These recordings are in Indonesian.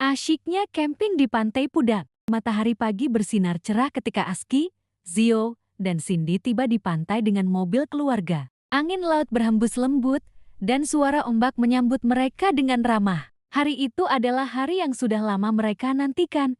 Asyiknya camping di Pantai Pudak. Matahari pagi bersinar cerah ketika Aski, Zio, dan Cindy tiba di pantai dengan mobil keluarga. Angin laut berhembus lembut, dan suara ombak menyambut mereka dengan ramah. Hari itu adalah hari yang sudah lama mereka nantikan.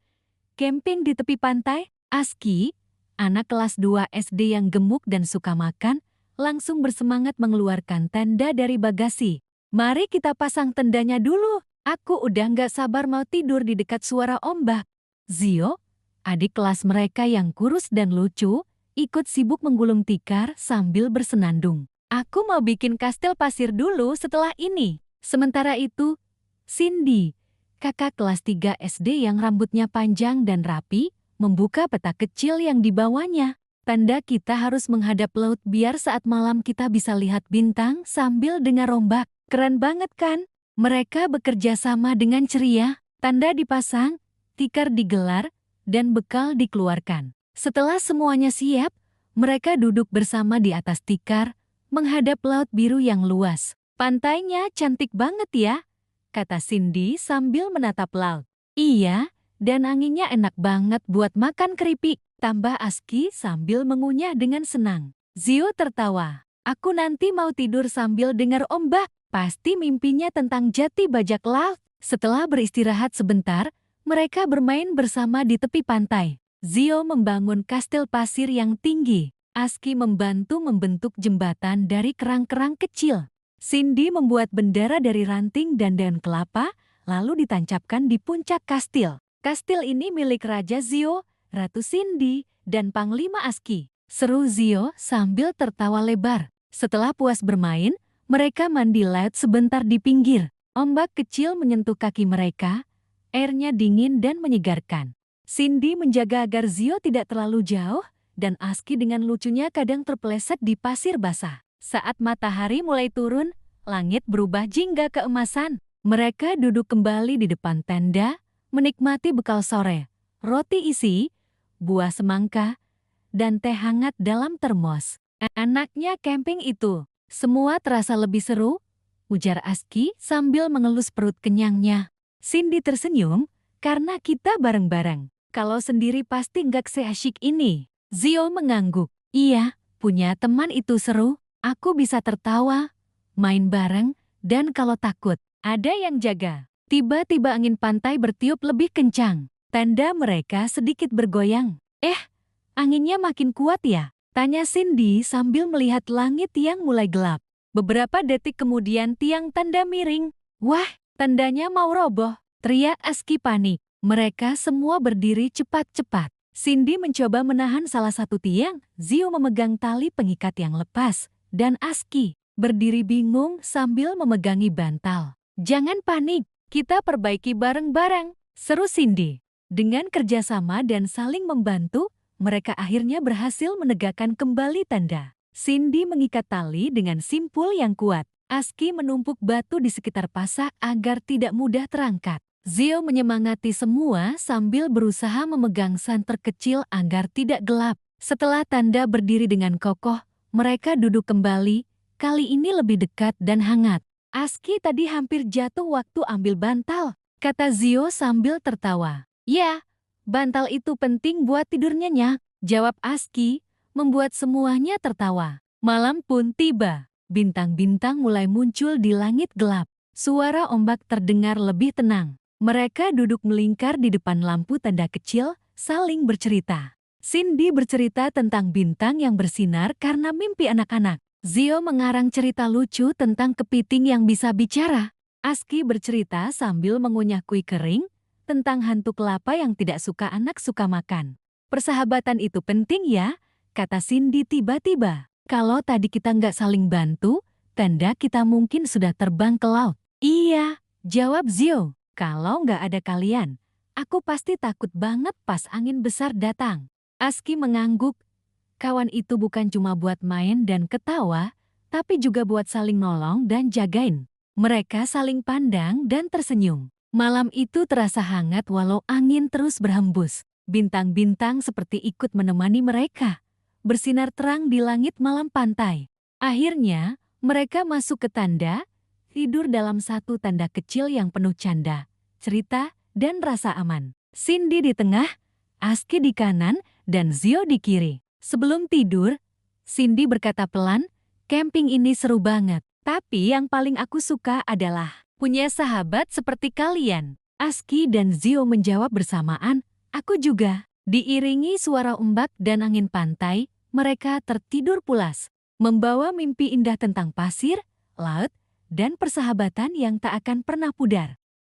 Camping di tepi pantai, Aski, anak kelas 2 SD yang gemuk dan suka makan, langsung bersemangat mengeluarkan tenda dari bagasi. Mari kita pasang tendanya dulu. Aku udah nggak sabar mau tidur di dekat suara ombak. Zio, adik kelas mereka yang kurus dan lucu, ikut sibuk menggulung tikar sambil bersenandung. Aku mau bikin kastil pasir dulu setelah ini. Sementara itu, Cindy, kakak kelas 3 SD yang rambutnya panjang dan rapi, membuka peta kecil yang dibawanya. Tanda kita harus menghadap laut biar saat malam kita bisa lihat bintang sambil dengar ombak. Keren banget kan? Mereka bekerja sama dengan ceria, tanda dipasang, tikar digelar, dan bekal dikeluarkan. Setelah semuanya siap, mereka duduk bersama di atas tikar, menghadap laut biru yang luas. Pantainya cantik banget ya, kata Cindy sambil menatap laut. Iya, dan anginnya enak banget buat makan keripik, tambah Aski sambil mengunyah dengan senang. Zio tertawa, aku nanti mau tidur sambil dengar ombak. Pasti mimpinya tentang jati bajak laut. Setelah beristirahat sebentar, mereka bermain bersama di tepi pantai. Zio membangun kastil pasir yang tinggi. Aski membantu membentuk jembatan dari kerang-kerang kecil. Cindy membuat bendera dari ranting dan daun kelapa, lalu ditancapkan di puncak kastil. Kastil ini milik Raja Zio, Ratu Cindy, dan Panglima Aski. Seru Zio sambil tertawa lebar. Setelah puas bermain, mereka mandi laut sebentar di pinggir. Ombak kecil menyentuh kaki mereka, airnya dingin dan menyegarkan. Cindy menjaga agar Zio tidak terlalu jauh, dan Aski dengan lucunya kadang terpeleset di pasir basah. Saat matahari mulai turun, langit berubah jingga keemasan. Mereka duduk kembali di depan tenda, menikmati bekal sore, roti isi, buah semangka, dan teh hangat dalam termos. Anaknya camping itu. Semua terasa lebih seru, ujar Aski sambil mengelus perut kenyangnya. Cindy tersenyum, karena kita bareng-bareng. Kalau sendiri pasti nggak seasyik ini. Zio mengangguk. Iya, punya teman itu seru. Aku bisa tertawa, main bareng, dan kalau takut, ada yang jaga. Tiba-tiba angin pantai bertiup lebih kencang. Tenda mereka sedikit bergoyang. Anginnya makin kuat ya? Tanya Cindy sambil melihat langit yang mulai gelap. Beberapa detik kemudian tiang tenda miring. Wah, tendanya mau roboh, teriak Aski panik. Mereka semua berdiri cepat-cepat. Cindy mencoba menahan salah satu tiang, Zio memegang tali pengikat yang lepas, dan Aski berdiri bingung sambil memegangi bantal. Jangan panik, kita perbaiki bareng-bareng, seru Cindy. Dengan kerjasama dan saling membantu, mereka akhirnya berhasil menegakkan kembali tenda. Cindy mengikat tali dengan simpul yang kuat. Aski menumpuk batu di sekitar pasak agar tidak mudah terangkat. Zio menyemangati semua sambil berusaha memegang santer kecil agar tidak gelap. Setelah tanda berdiri dengan kokoh, mereka duduk kembali, kali ini lebih dekat dan hangat. Aski tadi hampir jatuh waktu ambil bantal, kata Zio sambil tertawa. Ya, bantal itu penting buat tidur nyenyak, jawab Aski, membuat semuanya tertawa. Malam pun tiba, bintang-bintang mulai muncul di langit gelap. Suara ombak terdengar lebih tenang. Mereka duduk melingkar di depan lampu tenda kecil, saling bercerita. Cindy bercerita tentang bintang yang bersinar karena mimpi anak-anak. Zio mengarang cerita lucu tentang kepiting yang bisa bicara. Aski bercerita sambil mengunyah kue kering, tentang hantu kelapa yang tidak suka anak suka makan. Persahabatan itu penting ya, kata Cindy tiba-tiba. Kalau tadi kita nggak saling bantu, tenda kita mungkin sudah terbang ke laut. Iya, jawab Zio. Kalau nggak ada kalian, aku pasti takut banget pas angin besar datang. Aski mengangguk. Kawan itu bukan cuma buat main dan ketawa, tapi juga buat saling nolong dan jagain. Mereka saling pandang dan tersenyum. Malam itu terasa hangat walau angin terus berhembus. Bintang-bintang seperti ikut menemani mereka, bersinar terang di langit malam pantai. Akhirnya, mereka masuk ke tenda, tidur dalam satu tenda kecil yang penuh canda, cerita, dan rasa aman. Cindy di tengah, Aski di kanan, dan Zio di kiri. Sebelum tidur, Cindy berkata pelan, "Camping ini seru banget. Tapi yang paling aku suka adalah punya sahabat seperti kalian." Aski dan Zio menjawab bersamaan, "Aku juga." Diiringi suara ombak dan angin pantai, mereka tertidur pulas, membawa mimpi indah tentang pasir, laut, dan persahabatan yang tak akan pernah pudar.